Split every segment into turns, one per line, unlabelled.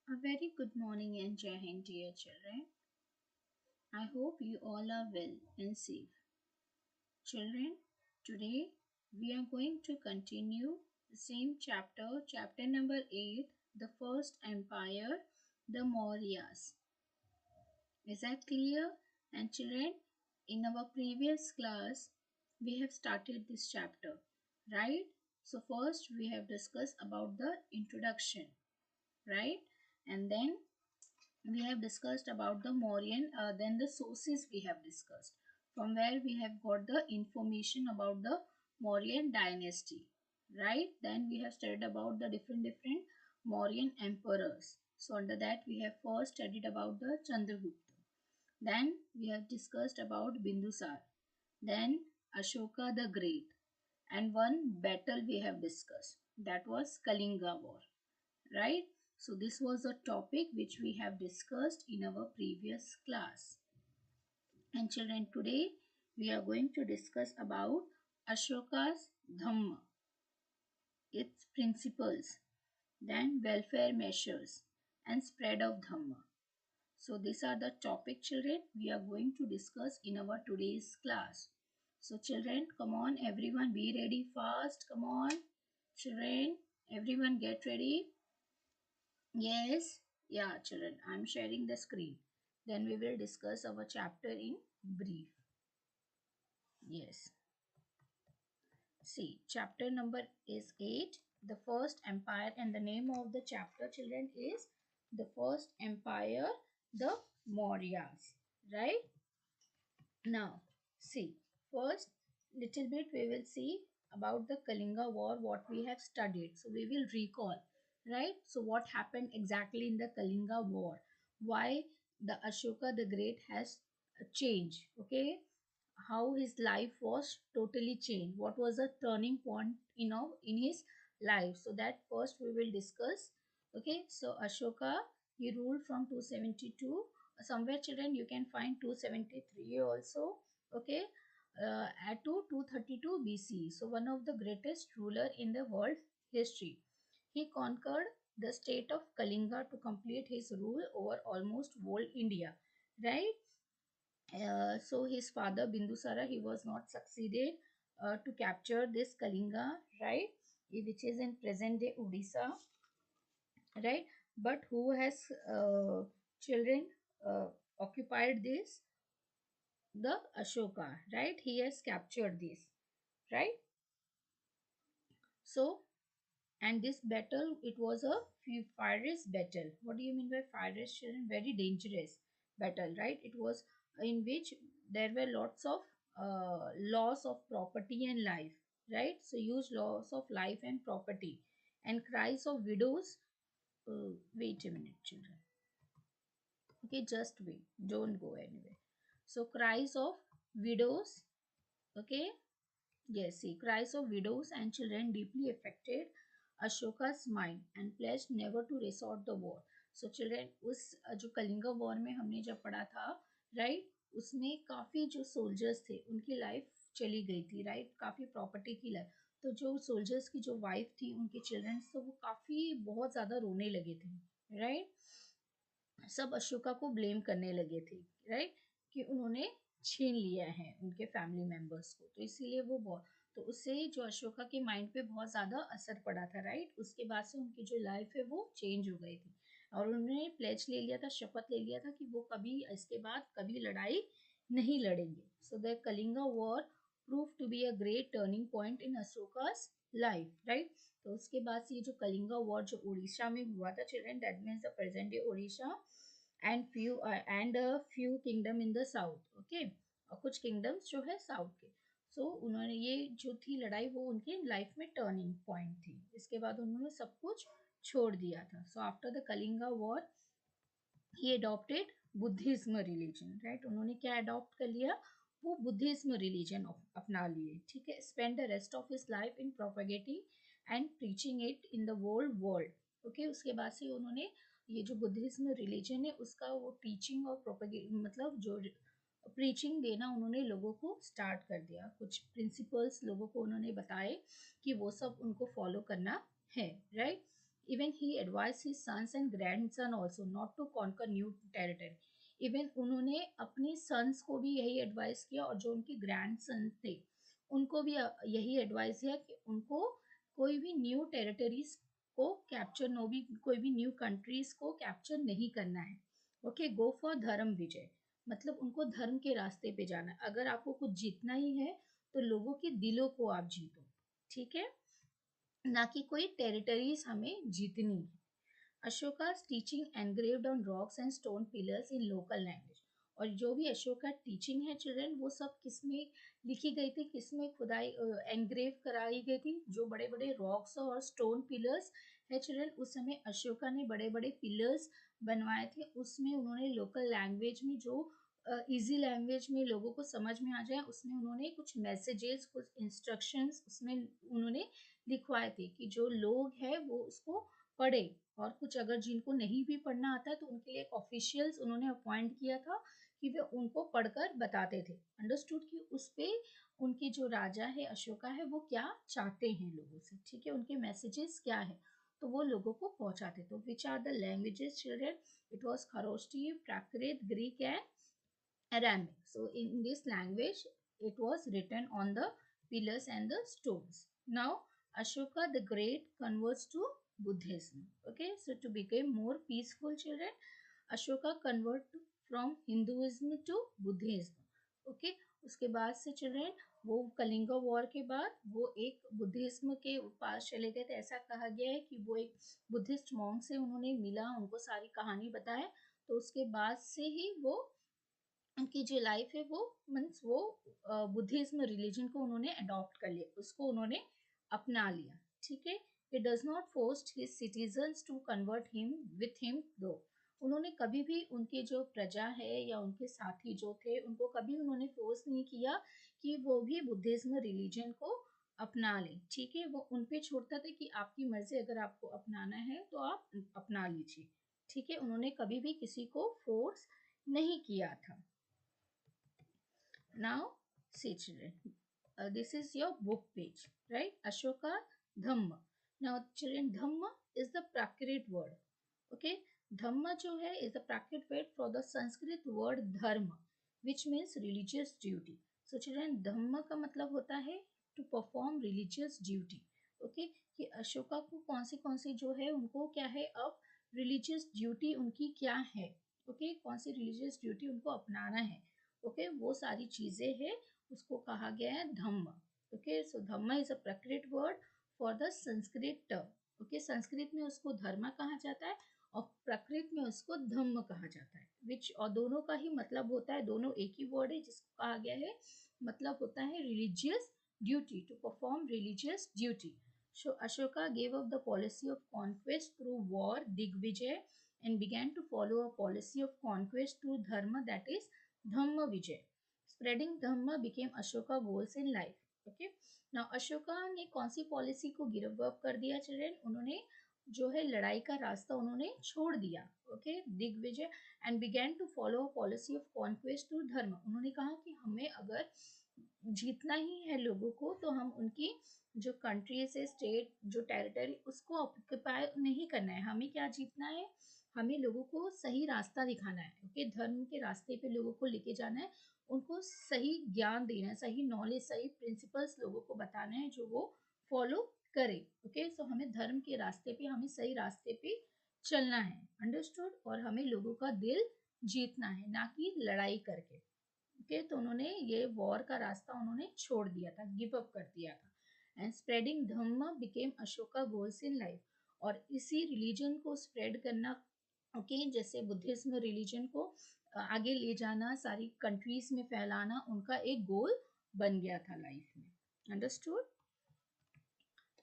A very good morning and Jai Hind, dear children. I hope you all are well and safe. Children, today we are going to continue the same chapter, chapter number 8, the First Empire, the Mauryas. Is that clear? And children, in our previous class, we have started this chapter, right? So first we have discussed about the introduction, right? And then we have discussed about the Mauryan, then the sources we have discussed, from where we have got the information about the Mauryan dynasty, right? Then we have studied about the different Mauryan emperors. So under that we have first studied about the Chandragupta. Then we have discussed about Bindusar. Then Ashoka the Great. And one battle we have discussed, that was Kalinga War, right? So this was a topic which we have discussed in our previous class. And children, today we are going to discuss about Ashoka's Dhamma, its principles, then welfare measures and spread of Dhamma. So these are the topic, children, we are going to discuss in our today's class. So children, come on, everyone be ready fast. Come on, children, everyone get ready. Yes, yeah, children, I'm sharing the screen. Then we will discuss our chapter in brief. Yes. See, chapter number is 8, the first empire, and the name of the chapter, children, is the first empire, the Mauryas. Right? Now, see, first little bit we will see about the Kalinga War, what we have studied. So we will recall, right? So what happened exactly in the Kalinga War? Why the Ashoka the Great has changed? Okay, how his life was totally changed. What was the turning point, in his life? So that first we will discuss. Okay, so Ashoka, he ruled from 272. Somewhere, children, you can find 273 also. Okay, at 232 BC. So one of the greatest ruler in the world history. He conquered the state of Kalinga to complete his rule over almost whole India. Right? So his father Bindusara, he was not succeeded to capture this Kalinga, right? Which is in present day Odisha, right? But who has children occupied this? The Ashoka, right? He has captured this, right? So, and this battle, it was a fierce battle. What do you mean by fierce, children? Very dangerous battle, right? It was in which there were lots of loss of property and life, right? So huge loss of life and property and cries of widows. Wait a minute, children. Okay, just wait, don't go anywhere. So cries of widows. Okay, yes, see, cries of widows and children deeply affected Ashoka's mind and pledged never to resort the war. So children, उस जो Kalinga war में हमने जब पढ़ा था, right, उसमें काफी जो सोल्जर्स थे उनकी लाइफ चली गई थी, राइट, काफी प्रॉपर्टी की लाइफ। तो जो सोल्जर्स की जो वाइफ थी, उनके चिल्ड्रन, तो वो काफी बहुत ज्यादा रोने लगे थे, राइट। सब अशोका को ब्लेम करने लगे थे, राइट, कि उन्होंने छीन लिया है उनके फैमिली मेंबर्स को, तो इसीलिए वो बहुत, तो उससे जो अशोका के माइंड पे बहुत ज़्यादा असर पड़ा था, राइट। उसके बाद से उनकी जो लाइफ है वो चेंज हो गई थी और उन्होंने प्लेज ले लिया था, शपथ ले लिया था कि वो कभी इसके बाद कभी लड़ाई नहीं लड़ेंगे। So the Kalinga war prove to be a great turning point in Ashoka's life, right. तो उसके बाद से ये जो कलिंगा वॉर जो उड़ीसा में हुआ था, children, that means the present day Orissa and few kingdom in the south. Okay, और कुछ किंगडम्स जो है साउथ के। सो उन्होंने ये जो थी लड़ाई, वो उनके लाइफ में टर्निंग पॉइंट थी। इसके बाद उन्होंने सब कुछ छोड़ दिया था। So after the Kalinga war he adopted Buddhism religion, right. उन्होंने क्या अडॉप्ट कर लिया? वो बुद्धिज्म रिलीजन अपना लिए, ठीक है। Spend the rest of his life in propagating and preaching it in the world world. Okay, उसके बाद से उन्होंने ये जो बुद्धिज्म रिलीजन है उसका वो टीचिंग और प्रोपेगेट, मतलब जो प्रीचिंग देना उन्होंने लोगों को स्टार्ट कर दिया। कुछ प्रिंसिपल्स लोगों को उन्होंने बताए कि वो सब उनको फॉलो करना है, right. Even he advised his sons and grandson also not to conquer new territory. Even उन्होंने अपने सन्स को भी यही एडवाइस किया, और जो उनके ग्रैंड थे उनको भी यही एडवाइस दिया कि उनको कोई भी न्यू टेरिटरीज को कैप्चर, नो भी कोई भी न्यू कंट्रीज को कैप्चर नहीं करना है. ओके, गो फॉर धर्म विजय, मतलब उनको धर्म के रास्ते पे जाना है. अगर आपको कुछ जीतना ही है तो लोगों के दिलों को आप जीतो, ठीक है, ना कि कोई टेरिटरीज हमें जीतनी है. Ashoka's teaching engraved on rocks and stone pillars in local language. और जो भी अशोक का टीचिंग है चिल्ड्रन, वो सब किसमें लिखी गई थी, किसमें खुदाई एंग्रेव कराई गई थी, जो बड़े बड़े रॉक्स और स्टोन पिलर्स है चिल्ड्रन. उस समय अशोका ने बड़े बड़े पिलर्स बनवाए थे, उसमें उन्होंने लोकल लैंग्वेज में, जो इजी लैंग्वेज में लोगों को समझ में आ जाए, उसमें उन्होंने कुछ मैसेजेस, कुछ इंस्ट्रक्शंस उसमें उन्होंने लिखवाए थे कि जो लोग हैं वो उसको पढ़े. और कुछ अगर जिनको नहीं भी पढ़ना आता है तो उनके लिए एक ऑफिशियल्स उन्होंने अपॉइंट किया था कि वे उनको पढ़कर बताते थे. अंडरस्टूड कि उस पे उनके जो राजा है अशोका है वो क्या चाहते हैं लोगों से, ठीक है, उनके मैसेजेस क्या है, तो वो लोगों को पहुंचाते. तो which are the languages children? It was Kharosthi, Prakrit, Greek and Aramaic. So in this language, it was written on the pillars and the stones. Now Ashoka the Great converts to Buddhism. Okay, so to become more peaceful, children, Ashoka convert from Hinduism to Buddhism. Okay, उसके बाद से children वो Kalinga war के बाद वो एक Buddhism के पास चले गए थे. ऐसा कहा गया है कि वो एक बुद्धिस्ट मॉन्क से उन्होंने मिला, उनको सारी कहानी बताया, तो उसके बाद से ही वो उनकी जो लाइफ है वो मीन्स वो बुद्धिज्म रिलीजन को उन्होंने अडॉप्ट कर लिया, उसको उन्होंने अपना लिया, ठीक है. It does not force his citizens to convert him with him though. उन्होंने कभी भी उनके जो प्रजा है या उनके साथी जो थे उनको कभी उन्होंने फोर्स नहीं किया कि वो भी बुद्धिज्म रिलीजन को अपना लें, ठीक है. वो उन पे छोड़ता था कि आपकी मर्जी, अगर आपको अपनाना है तो आप अपना लीजिए, ठीक है. उन्होंने कभी भी किसी को फोर्स नहीं किया था. Now, see children, this is your book page, right? Ashoka Dhamma. Now, children, Dhamma is the Prakrit word. Okay, Dhamma जो है is the Prakrit word for the Sanskrit word dharma, which means religious duty. So, children, Dhamma का मतलब होता है to perform religious duty. Okay, कि अशोका को कौन सी जो है उनको क्या है अब religious duty उनकी क्या है. Okay, कौन सी religious duty उनको अपनाना है. ओके, वो सारी चीजें हैं, उसको कहा गया है धम्म. Okay, so Dhamma is a प्रकृत word for the Sanskrit term. Okay, Sanskrit में उसको धर्म कहा जाता है और प्रकृत में उसको धम्म कहा जाता है, विच और दोनों का ही मतलब होता है, दोनों एक ही वर्ड है जिसको कहा गया है, मतलब होता है religious duty, to perform religious duty. So Ashoka gave up the policy of conquest through war, Digvijay, and began to follow a policy of conquest through dharma, that is Dhamma Vijay. Spreading Dhamma became Ashoka goals in life. Okay. Now Ashoka ने कौन सी policy को give up कर दिया children? उन्होंने जो है लड़ाई का रास्ता उन्होंने छोड़ दिया. Okay, Digvijay and began to follow policy of conquest through dharma. उन्होंने कहा कि हमें अगर जीतना ही है लोगों को तो हम उनकी जो कंट्रीज है, स्टेट, जो टेरिटरी, उसको ऑक्यूपाई नहीं करना है. हमें क्या जीतना है, हमें लोगों को सही रास्ता दिखाना है. ओके, धर्म के रास्ते पे लोगों को लेके जाना है, उनको सही ज्ञान देना है, सही नॉलेज, सही प्रिंसिपल्स लोगों को बताना है जो वो फॉलो करे. ओके, सो हमें धर्म के रास्ते पे, हमें सही रास्ते पे चलना है. अंडरस्टूड. और हमें लोगों का दिल जीतना है, ना कि लड़ाई करके. ओके, तो उन्होंने ये वॉर का रास्ता उन्होंने छोड़ दिया था, गिव अप कर दिया था. And spreading Dhamma became Ashoka goals in life. और इसी रिलीजन को स्प्रेड करना, ओके, जैसे बुद्धिज्म रिलीजन को आगे ले जाना, सारी कंट्रीज में फैलाना, उनका एक गोल बन गया था लाइफ में. Understood.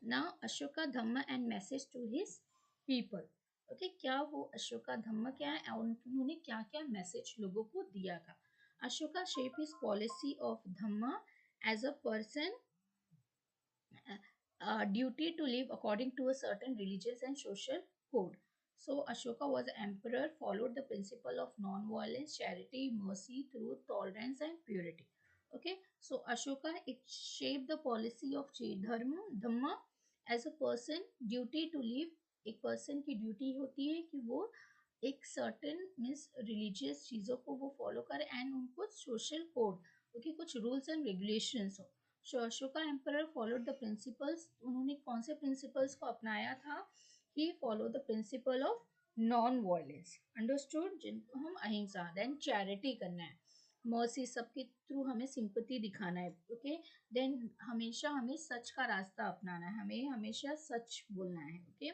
Now Ashoka dhamma and message to his people. Okay, क्या वो अशोका धम्म क्या है और उन्होंने क्या क्या मैसेज लोगों को दिया था. Ashoka shaped his policy of Dhamma as a person duty to live according to a certain religious and social code. So Ashoka was emperor, followed the principle of non-violence, charity, mercy, truth, tolerance, and purity. Okay, so Ashoka, it shaped the policy of Dhamma as a person duty to live एक person की duty होती है कि वो एक certain means religious चीज़ों को वो फॉलो करे एंड उनको सोशल कोड ओके कुछ रूल्स एंड रेगुलेशंस हो। So Ashoka emperor followed the principles, उन्होंने कौन से प्रिंसिपल्स को अपनाया था? He follow the principle of non violence, understood, जिनको हम अहिंसा, देन चैरिटी करना है, मर्सी सबके थ्रू हमें सिंपति दिखाना है, ओके, देन हमेशा हमें सच का रास्ता अपनाना है, हमें हमेशा सच बोलना है, ओके,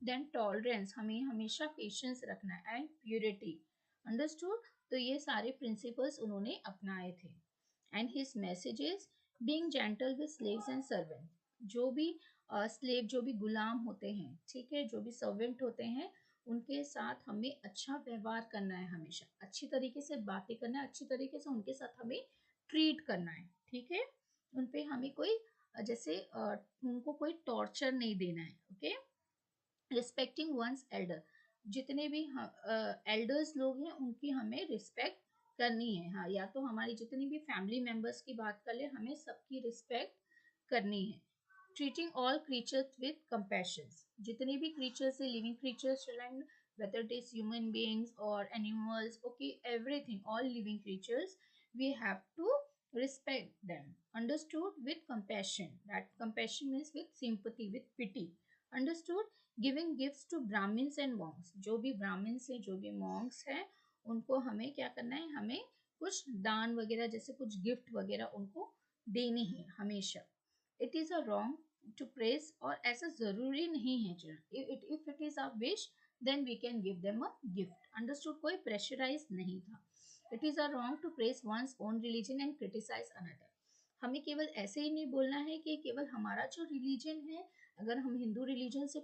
देन टॉलरेंस, हमें हमेशा पेशेंस रखना है, एंड प्योरिटी, अंडरस्टूड। तो ये सारे प्रिंसिपल्स उन्होंने अपनाए थे। And his messages being gentle with slaves and servant, जो भी स्लेव जो भी गुलाम होते हैं, ठीक है, जो भी सर्वेंट होते हैं, उनके साथ हमें अच्छा व्यवहार करना है, हमेशा अच्छी तरीके से बातें करना है, अच्छी तरीके से उनके साथ हमें ट्रीट करना है, ठीक है, उन पे हमें कोई जैसे उनको कोई टॉर्चर नहीं देना है, ओके। रिस्पेक्टिंग वंस एल्डर, जितने भी एल्डर्स लोग हैं उनकी हमें रिस्पेक्ट करनी है, हाँ, या तो हमारी जितनी भी फैमिली मेंबर्स की बात कर ले, हमें सबकी रिस्पेक्ट करनी है। Treating all creatures with compassion, जितने भी क्रीचर्स है, living creatures, children, whether it is human beings or animals, okay, everything, all living creatures, we have to respect them, understood, with compassion, that compassion means with sympathy, with pity, understood। Giving gifts to Brahmins and monks, जो भी Brahmins है, जो भी Monks है, उनको हमें क्या करना है, हमें कुछ दान वगैरह जैसे कुछ गिफ्ट वगैरह उनको देनी है हमेशा। It is a wrong to press, और ऐसा जरूरी नहीं है children, if it is a wish then we can give them a gift, understood, कोई प्रेशराइज नहीं था। It is a wrong to press one's own religion and criticise another, हमें केवल ऐसे ही नहीं बोलना है कि केवल हमारा जो रिलीजन है, अगर हम हिंदू रिलीजन से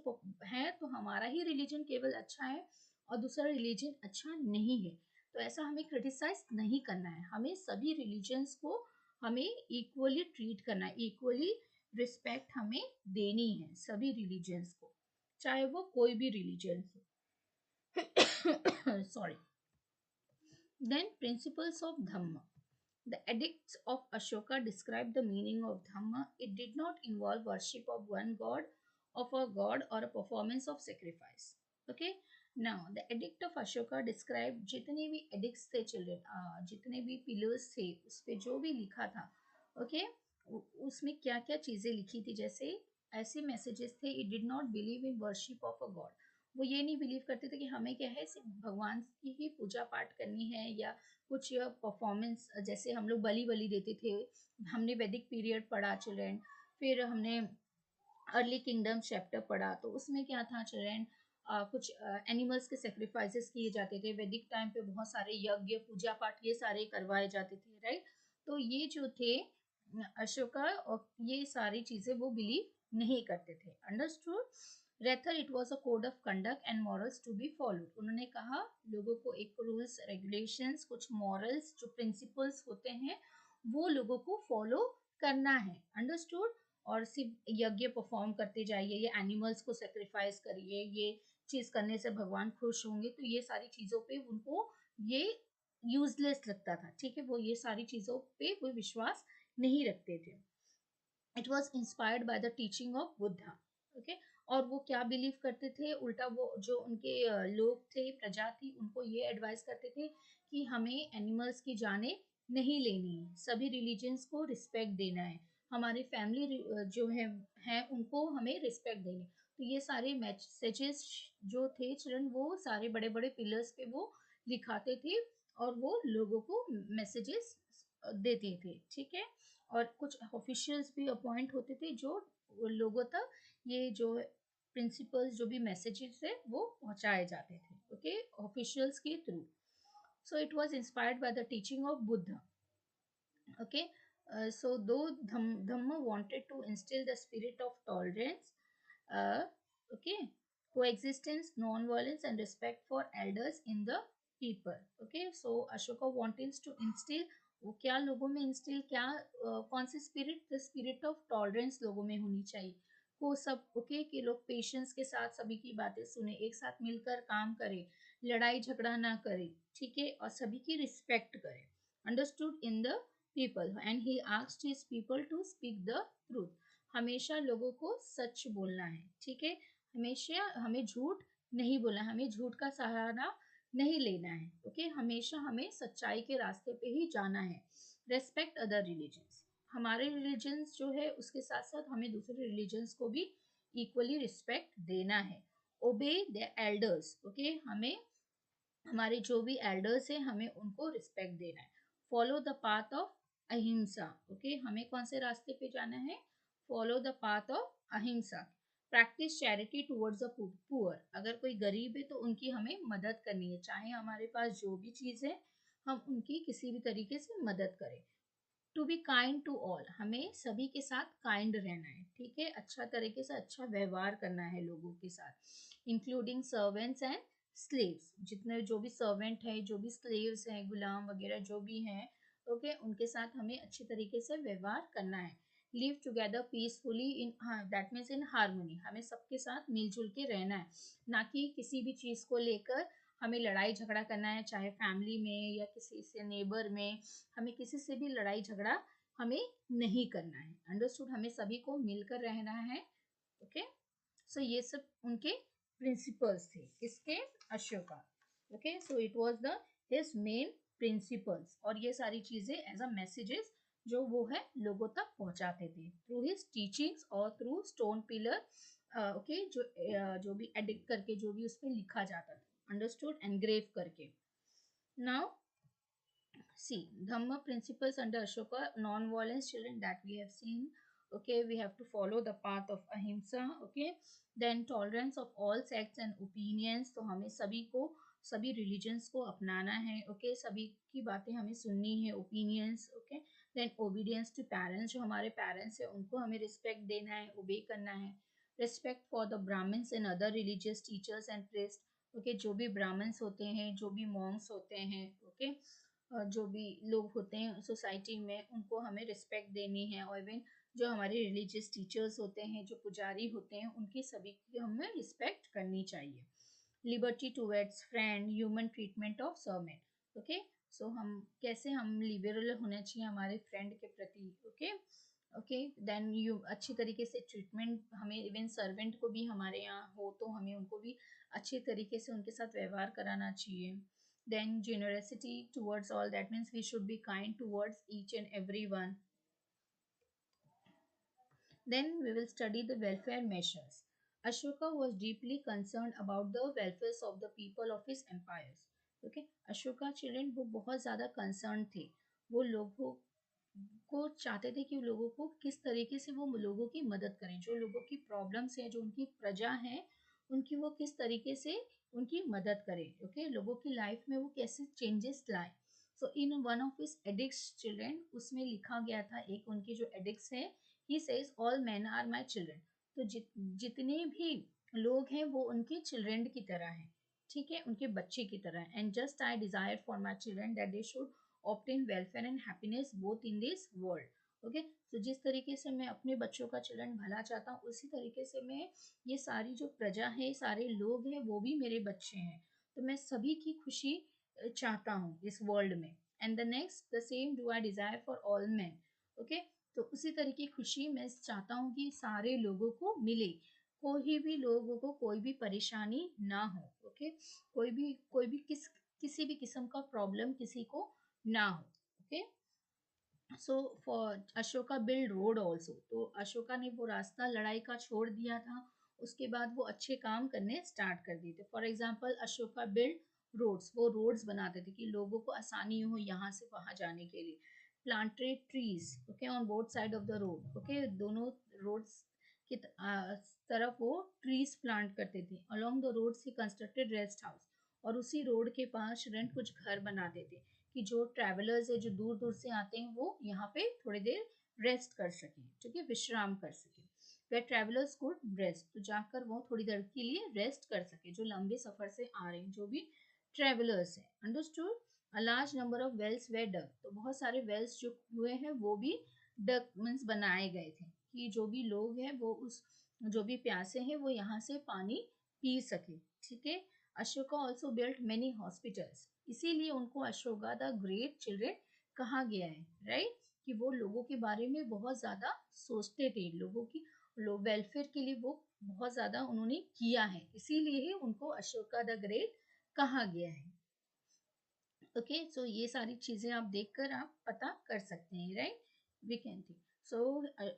हैं तो हमारा ही रिलीजन केवल अच्छा है और दूसरा रिलीजन अच्छा नहीं है, तो ऐसा हमें क्रिटिसाइज नहीं करना है, हमें सभी रिलीजन्स को हमें इक्वली ट्रीट करना है, इक्वली रिस्पेक्ट हमें देनी है सभी रिलीजन्स को, चाहे वो कोई भी रिलीजन हो। Sorry. Then principles of dhamma, the edicts of Ashoka describe the meaning of Dhamma. It did not involve worship of one god, of a god, or a performance of sacrifice. Okay. Now, the edict of Ashoka described जितने भी edicts थे children, जितने भी pillars थे, उस पे जो भी लिखा था, okay, उसमें क्या क्या चीजें लिखी थी, जैसे ऐसे मैसेजेस थे, it did not believe in worship of a god, वो ये नहीं बिलीव करते थे कि हमें क्या है सिर्फ भगवान की ही पूजा पाठ करनी है, या कुछ परफॉर्मेंस, जैसे हम लोग बलि बलि देते थे, हमने वैदिक पीरियड पढ़ा चिल्ड्रन, फिर हमने अर्ली किंगडम चैप्टर पढ़ा, तो उसमें क्या था चिल्ड्रन, कुछ एनिमल्स के सेक्रीफाइसेस किए जाते थे, वैदिक टाइम पे बहुत सारे यज्ञ पूजा पाठ ये सारे करवाए जाते थे, राइट। तो ये जो थे अशोका, और ये सारी चीजें वो बिलीव नहीं करते थे, understood. Rather it was a code of conduct and morals to be followed, उन्होंने कहा लोगों को एक रूल्स रेगुलेशंस, कुछ मॉरल्स जो प्रिंसिपल्स होते हैं वो लोगों को फॉलो करना है, अंडरस्टूड। और सिर्फ यज्ञ परफॉर्म करते जाइए, ये एनिमल्स को सेक्रीफाइस करिए, ये चीज करने से भगवान खुश होंगे, तो ये सारी चीजों पे उनको ये यूजलेस लगता था, ठीक है, वो ये सारी चीजों पे कोई विश्वास नहीं रखते थे। It was inspired by the teaching of Buddha, okay. और वो क्या बिलीव करते थे उल्टा, वो जो उनके लोग थे, प्रजा थी, उनको ये एडवाइस करते थे कि हमें एनिमल्स की जाने नहीं लेनी है, सभी रिलीजन्स को रिस्पेक्ट देना है, हमारी फैमिली जो है उनको हमें रिस्पेक्ट देनी। तो ये सारे मैसेजेस जो थे चिल्ड्रन, वो सारे बड़े बड़े पिलर्स पे वो लिखाते थे और वो लोगों को मैसेजेस देते थे, ठीक है। और कुछ ऑफिशियल्स भी अपॉइंट होते थे जो लोगों तक ये जो प्रिंसिपल्स जो भी मैसेजेस है वो पहुंचाए जाते थे, ओके, ऑफिशियल्स के through. So it was inspired by the teaching of Buddha, okay. So though Dhamma wanted to instill the spirit of tolerance, uh, okay, coexistence, non-violence, and respect for elders in the people, okay, so Ashoka wants to instill, वो क्या लोगों में instil, क्या कौन सी spirit, the spirit of tolerance लोगों में होनी चाहिए, को सब ओके, कि लोग पेशेंस के साथ सभी की बातें सुने, एक साथ मिलकर काम करें, लड़ाई झगड़ा ना करें, ठीक है, और सभी की रिस्पेक्ट करें, understood, in the people, and he asked his people to speak the truth, हमेशा लोगों को सच बोलना है, ठीक है, हमेशा हमें झूठ नहीं बोलना, हमें झूठ का सहारा नहीं लेना है। ओके, हमेशा हमें सच्चाई के रास्ते पे ही जाना है। रेस्पेक्ट अदर रिलीजन्स, हमारे रिलीजन्स जो है उसके साथ साथ हमें दूसरे रिलीजन्स को भी इक्वली रिस्पेक्ट देना है। ओबे द एल्डर्स, ओके, हमें हमारे जो भी एल्डर्स हैं हमें उनको रिस्पेक्ट देना है। फॉलो द पाथ ऑफ अहिंसा, ओके, हमें कौन से रास्ते पे जाना है? फॉलो द पाथ ऑफ अहिंसा। Practice charity towards the poor, अगर कोई गरीब है तो उनकी हमें मदद करनी है, चाहे हमारे पास जो भी चीज़ है हम उनकी किसी भी तरीके से मदद करें। To be kind to all, हमें सभी के साथ काइंड रहना है, ठीक है, अच्छा तरीके से अच्छा व्यवहार करना है लोगों के साथ, इंक्लूडिंग सर्वेंट्स एंड स्लेव्स, जितने जो भी सर्वेंट है, जो भी स्लेव्स हैं, गुलाम वगैरह जो भी हैं, ओके, उनके साथ हमें अच्छी तरीके से व्यवहार करना है। लिव टुगेदर पीसफुली इन, हाँ, दैट मीन्स इन हारमोनी, हमें सबके साथ मिलजुल के रहना है, ना कि किसी भी चीज़ को लेकर हमें लड़ाई झगड़ा करना है, चाहे फैमिली में या किसी से नेबर में, हमें किसी से भी लड़ाई झगड़ा हमें नहीं करना है। अंडरस्टूड, हमें सभी को मिलकर रहना है। ओके, सो ये सब उनके प्रिंसिपल्स थे, किसके? Ashoka. Okay, so it was the his main principles, और ये सारी चीजें एज अ मैसेजेस जो वो है लोगों तक पहुंचाते थे थ्रू हिज टीचिंग्स और थ्रू स्टोन पिलर। ओके, जो भी एडिट करके जो भी उसमें लिखा जाता था, अंडरस्टूड, एनग्रेव करके। Now see, Dhamma principles under Ashoka, non-violence children that we have seen. Okay, we have to follow the path of ahimsa. Okay, then tolerance of all sects and opinions. तो हमें सभी को सभी religions को अपनाना है. Okay, सभी की बातें हमें सुननी है, opinions. Okay, then obedience to parents, जो हमारे parents है उनको हमें respect देना है, obey करना है. Respect for the Brahmins and other religious teachers and priests. Okay, जो भी Brahmins होते हैं, जो भी monks होते हैं, okay, जो भी लोग होते हैं सोसाइटी में उनको हमें रिस्पेक्ट देनी है, और इवन जो हमारे रिलीजियस टीचर्स होते हैं, जो पुजारी होते हैं, उनकी सभी की हमें रिस्पेक्ट करनी चाहिए। Liberty towards friend, human treatment of servant. Okay, so हम कैसे हम लिबरल होना चाहिए हमारे फ्रेंड के प्रति। ओके, ओके, देन यू अच्छी तरीके से ट्रीटमेंट, हमें इवन सर्वेंट को भी हमारे यहाँ हो तो हमें उनको भी अच्छी तरीके से उनके साथ व्यवहार कराना चाहिए। Then generosity towards all, that means we should be kind towards each and everyone. Then we will study the welfare measures. Ashoka was deeply concerned about the welfare of the people of his empires. Okay, Ashoka children वो बहुत ज़्यादा concerned थे, वो लोगों को चाहते थे कि लोगों को किस तरीके से वो लोगों की मदद करें, जो लोगों की प्रॉब्लम्स है, जो उनकी प्रजा है, उनकी वो किस तरीके से उनकी मदद करें। ओके, लोगों की लाइफ में वो कैसे चेंजेस लाए। So in one of his edicts children, उसमें लिखा गया था, एक उनकी जो एडिक्ट्स है, he says all man are my children, तो जितने भी लोग हैं वो उनके चिल्ड्रन की तरह हैं, ठीक है, उनके बच्चे की तरह। And just I desire for my children that they should obtain welfare and happiness both in this world. Okay, तो जिस तरीके से मैं अपने बच्चों का चिल्ड्रन भला चाहता हूँ, उसी तरीके से मैं ये सारी जो प्रजा है, सारे लोग हैं, वो भी मेरे बच्चे हैं, तो मैं सभी की खुशी चाहता हूँ इस वर्ल्ड में। And the next, the same do I desire for all man. Okay, तो उसी तरह की खुशी मैं चाहता हूँ कि सारे लोगों को मिले, कोई भी लोगों को कोई भी परेशानी ना हो। ओके, कोई भी किसी भी किस्म का प्रॉब्लम किसी को ना हो। Okay, so for Ashoka build road also, तो अशोका ने वो रास्ता लड़ाई का छोड़ दिया था, उसके बाद वो अच्छे काम करने स्टार्ट कर दिए थे। For example Ashoka build roads, वो रोड्स बनाते थे कि लोगों को आसानी हो यहाँ से वहाँ जाने के लिए। Planted trees, okay, on both side of the road, okay, दोनों रोड्स की तरफ वो ट्रीज प्लांट करते थे। Along the road he constructed rest house, और उसी रोड के पास रेंट कुछ घर बनाते थे कि जो ट्रैवलर्स है, जो दूर दूर से आते हैं, वो यहाँ पे थोड़ी देर रेस्ट कर सके, ठीक है, विश्राम कर सके। वे ट्रैवलर्स गुड रेस्ट, तो जाकर वो थोड़ी देर के लिए रेस्ट कर सके, जो लंबे सफर से आ रहे हैं, जो भी ट्रैवलर्स है। Understood. A large number of wells were dug, तो बहुत सारे वेल्स जो हुए हैं वो भी डग मीन्स बनाए गए थे कि जो भी लोग हैं वो उस जो भी प्यासे हैं वो यहाँ से पानी पी सके, ठीक है। Ashoka also built many hospitals, इसीलिए उनको अशोका द ग्रेट चिल्ड्रन कहा गया है, राइट, कि वो लोगों के बारे में बहुत ज्यादा सोचते थे, लोगों की लोग वेलफेयर के लिए वो बहुत ज्यादा उन्होंने किया है, इसीलिए ही उनको अशोका द ग्रेट कहा गया है। ओके, सो ये सारी चीजें आप देखकर आप पता कर सकते हैं, right? We can think so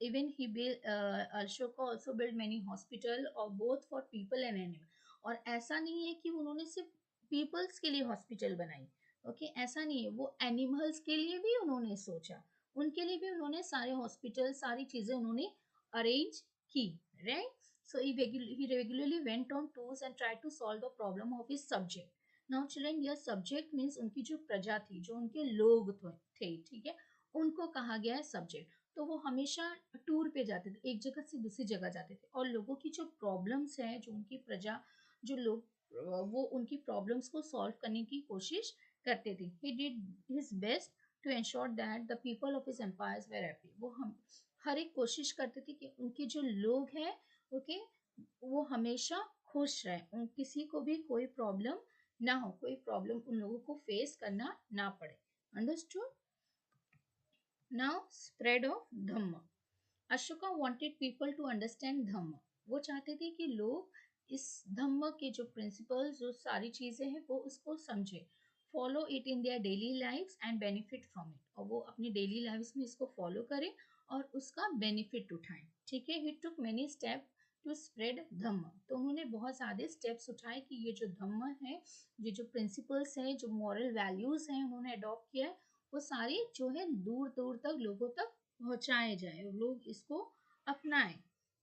even he build Ashoka also build many hospital और both for people and animal. और ऐसा नहीं है कि उन्होंने सिर्फ पीपल्स के लिए हॉस्पिटल बनाई, ओके ऐसा नहीं है, वो एनिमल्स के लिए भी उन्होंने सोचा, उनके लिए भी उन्होंने सारे हॉस्पिटल सारी चीजें उन्होंने अरेंज की, right? So he regularly went on tours and tried to solve the problem of his subject. Now children, यह सब्जेक्ट मीन्स उनकी जो प्रजा थी, जो उनके लोग थे, ठीक है, उनको कहा गया है सब्जेक्ट। तो वो हमेशा टूर पे जाते थे, एक जगह से दूसरी जगह जाते थे, और लोगों की जो प्रॉब्लम्स है, जो उनकी प्रजा, जो लोग, वो उनकी प्रॉब्लम्स को सॉल्व करने की कोशिश करते थे। He did his best to ensure that the people of his empires were happy. वो हम हर एक कोशिश करते थे कि उनके जो लोग हैं, ओके, वो हमेशा खुश रहे, उन किसी को भी कोई प्रॉब्लम ना हो, कोई प्रॉब्लम उन लोगों को फेस करना ना पड़े। Understood? Now spread of dhamma. Ashoka wanted people to understand dhamma. वो चाहते थे कि लोग इस धम्म के जो प्रिंसिपल्स, जो सारी चीजें हैं, वो उसको समझे, follow it in their daily lifes and benefit from it, और वो अपनी डेली लाइफ्स में इसको फॉलो करें और उसका बेनिफिट उठाएं, ठीक है। ही टुक मेनी स्टेप टू स्प्रेड धम्म। तो उन्होंने बहुत सारे स्टेप्स उठाए कि ये जो धम्म है, ये जो प्रिंसिपल्स हैं, जो मॉरल वैल्यूज हैं, उन्होंने अडॉप्ट किया है, वो सारे जो है दूर दूर तक लोगों तक पहुंचाए जाए, लोग इसको अपनाएं।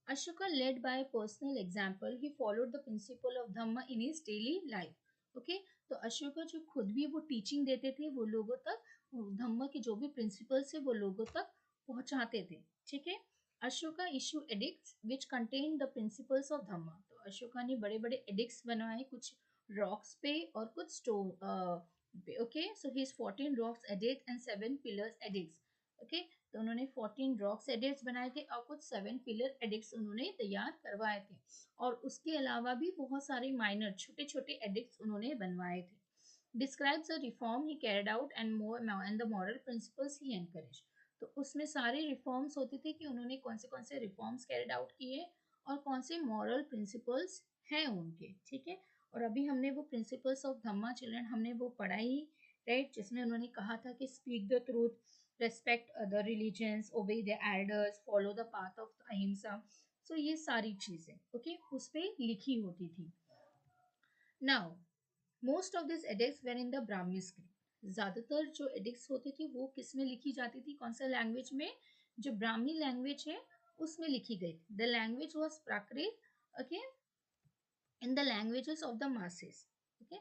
Ashoka led by a personal example, he followed the principle of Dhamma in his daily life. Okay, तो अशोका जो खुद भी वो टीचिंग देते थे, वो लोगों तक धम्म के जो भी प्रिंसिपल्स है वो लोगों तक पहुंचाते थे, ठीक है। Ashoka issue edicts which contain the principles of dhamma. तो अशोका ने बड़े बड़े एडिक्ट्स बनाए, कुछ रॉक्स पे और कुछ stone okay. So he 14 rocks addict and 7 pillars addicts, okay. तो उन्होंने 14 रॉक्स एडिक्ट्स बनाए थे और कुछ 7 पिलर एडिक्ट्स उन्होंने तैयार करवाए थे, और उसके अलावा भी बहुत सारे माइनर छोटे छोटे एडिक्ट्स उन्होंने बनवाए थे। Describes the reform he carried out and more and the moral principles he encouraged. तो उसमें सारे रिफॉर्म्स होते थे कि उन्होंने कौन से रिफॉर्म्स कैरिड आउट किए और कौन से मॉरल प्रिंसिपल्स हैं उनके, ठीक है। और अभी हमने वो प्रिंसिपल्स ऑफ धम्मा चिल्ड्रन हमने वो पढ़ा ही, राइट, जिसमें उन्होंने कहा था कि speak the truth, respect other religions, obey the elders, follow the path of अहिंसा। सो ये सारी चीजें ओके उस पर लिखी होती थी। Now most of this edicts were in the Brahmi script. ज्यादातर जो एडिक्ट्स होती थी वो किस में लिखी जाती थी, कौन सा लैंग्वेज में? जो ब्राह्मी लैंग्वेज है उसमें लिखी गई थी। The language was Prakrit, okay, in the languages of the masses, okay.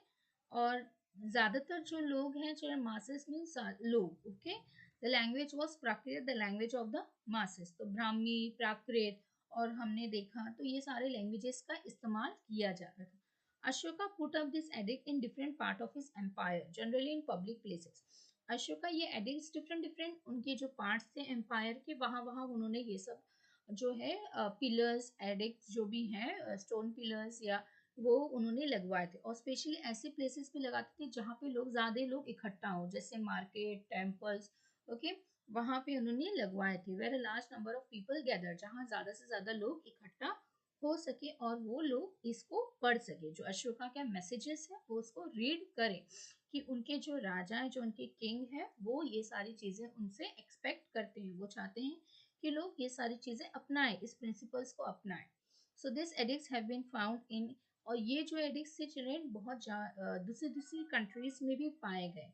और ज्यादातर जो लोग हैं, चाहे मासेस मीन्स लोग, okay, the language was Prakrit, the language of the masses. तो ब्राह्मी, प्राकृत, और हमने देखा तो ये सारे लैंग्वेजेस का इस्तेमाल किया जाता था। Ashoka put up this edict in different part of his empire, generally in public places. Ashoka ये एडिक्ट्स डिफरेंट डिफरेंट उनके जो पार्ट्स थे एम्पायर के, वहां वहां उन्होंने ये सब जो है पिलर्स एडिक्ट जो भी हैं, स्टोन पिलर्स या वो उन्होंने लगवाए थे, और स्पेशली ऐसे प्लेसेस पे लगाते थे जहाँ पे लोग ज्यादा लोग इकट्ठा हो, जैसे मार्केट, टेम्पल्स, ओके, वहां पे उन्होंने लगवाए थे। Where a large number of people gather, जहाँ ज्यादा से ज्यादा लोग इकट्ठा हो सके और वो लोग इसको पढ़ सके, जो अशोका का मैसेजेस है वो उसको रीड करें, कि उनके जो राजा है, जो उनके किंग है, वो ये सारी चीजें उनसे एक्सपेक्ट करते हैं, वो चाहते हैं कि लोग ये सारी चीजें अपनाएं, इस प्रिंसिपल्स को अपनाएं। So this edicts have been found in, और ये जो एडिक्ट्स से चिल्ड्रन बहुत दूसरी दूसरी कंट्रीज में भी पाए गए,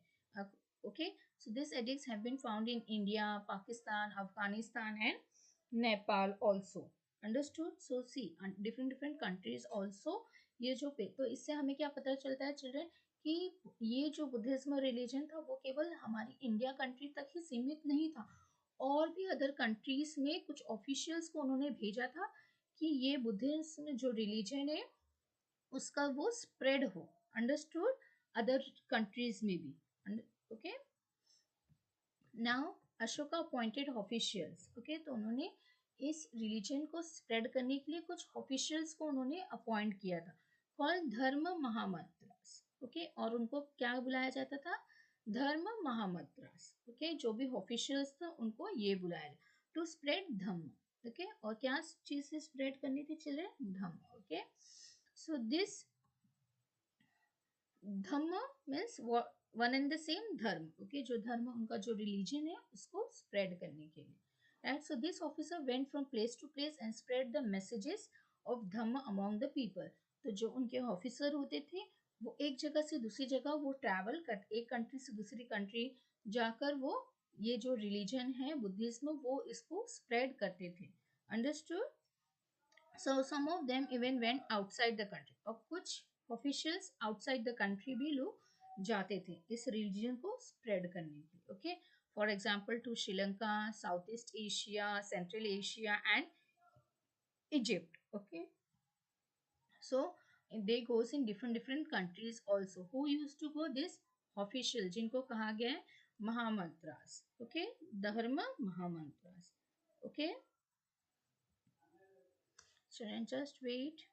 okay. So this edicts have been found in India, Pakistan, Afghanistan and Nepal also. Understood? So see different different countries also ये जो पे, तो इससे हमें क्या पता चलता है चिल्ड्रन कि ये जो बुद्धिज्म रिलीजन था वो केवल हमारी इंडिया कंट्री तक ही सीमित नहीं था, और भी अदर कंट्रीज में कुछ ऑफिशियल्स को उन्होंने भेजा था कि ये बुद्धिज्म जो रिलीजन है उसका वो स्प्रेड हो। अंडरस्टूड? अदर कंट्रीज में भी, okay. Now Ashoka appointed officials, okay, तो उन्होंने इस रिलीजन को स्प्रेड करने के लिए कुछ ऑफिशियल्स को उन्होंने अपॉइंट किया था, कॉल धर्म महामंत्रास, ओके, और उनको क्या बुलाया जाता था? धर्म महामंत्रास, ओके। जो भी ऑफिशियल्स था उनको ये बुलाया टू स्प्रेड धम्म, ओके, और क्या चीज से स्प्रेड करनी थी children? Dhamma. Okay, so this Dhamma means one and the same धर्म। ओके, जो धर्म उनका जो रिलीजन है उसको स्प्रेड करने के लिए, right. So this officer went from place to place and spread the messages of dhamma among the people. तो जो उनके ऑफिसर होते थे वो एक जगह से दूसरी जगह वो ट्रैवल कर, एक कंट्री से दूसरी कंट्री जाकर वो ये जो रिलीजन है बुद्धिज्म वो इसको स्प्रेड करते थे। Understood? So some of them even went outside the country. और कुछ ऑफिशियल्स आउटसाइड द कंट्री भी लोग जाते थे इस रिलीजन को स्प्रेड करने के लिए। Okay, for example to Sri Lanka, south east Asia, central Asia and Egypt. Okay, so they goes in different countries also. Who used to go? This official जिनको कहा गया है Mahamatras. Okay, Dharma Mahamatras. Okay, children just wait.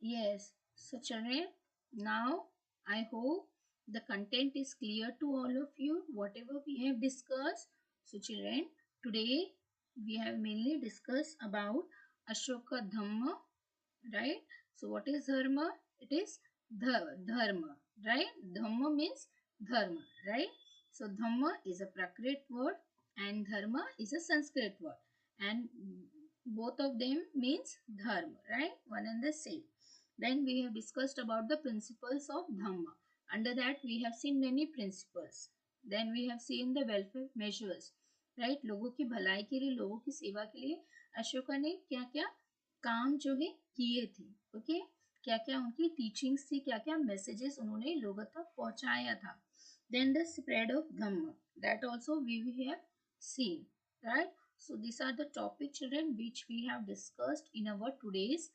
Yes, so children, now I hope the content is clear to all of you, whatever we have discussed. So children, today we have mainly discussed about Ashoka Dhamma, right? So what is Dharma? It is Dharma, right? Dhamma means Dharma, right? So Dhamma is a Prakrit word and Dharma is a Sanskrit word, and both of them means Dharma, right? One and the same. Then we have discussed about the principles of Dhamma. Under that we have seen many principles. Then we have seen the welfare measures, right? लोगों की भलाई के लिए, लोगों की सेवा के लिए अशोका ने क्या क्या काम जो है किए थे। ओके, क्या क्या उनकी टीचिंग्स थी, क्या क्या मैसेजेस उन्होंने लोगों तक पहुंचाया था। Then the spread of Dhamma, that also we have seen, right? So these are the topic children which we have discussed in our today's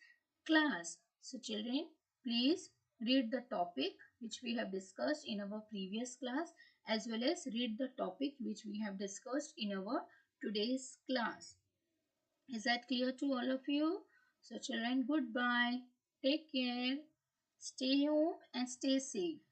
class. So children, please read the topic which we have discussed in our previous class as well as read the topic which we have discussed in our today's class. Is that clear to all of you? So children, goodbye. Take care. Stay home and stay safe.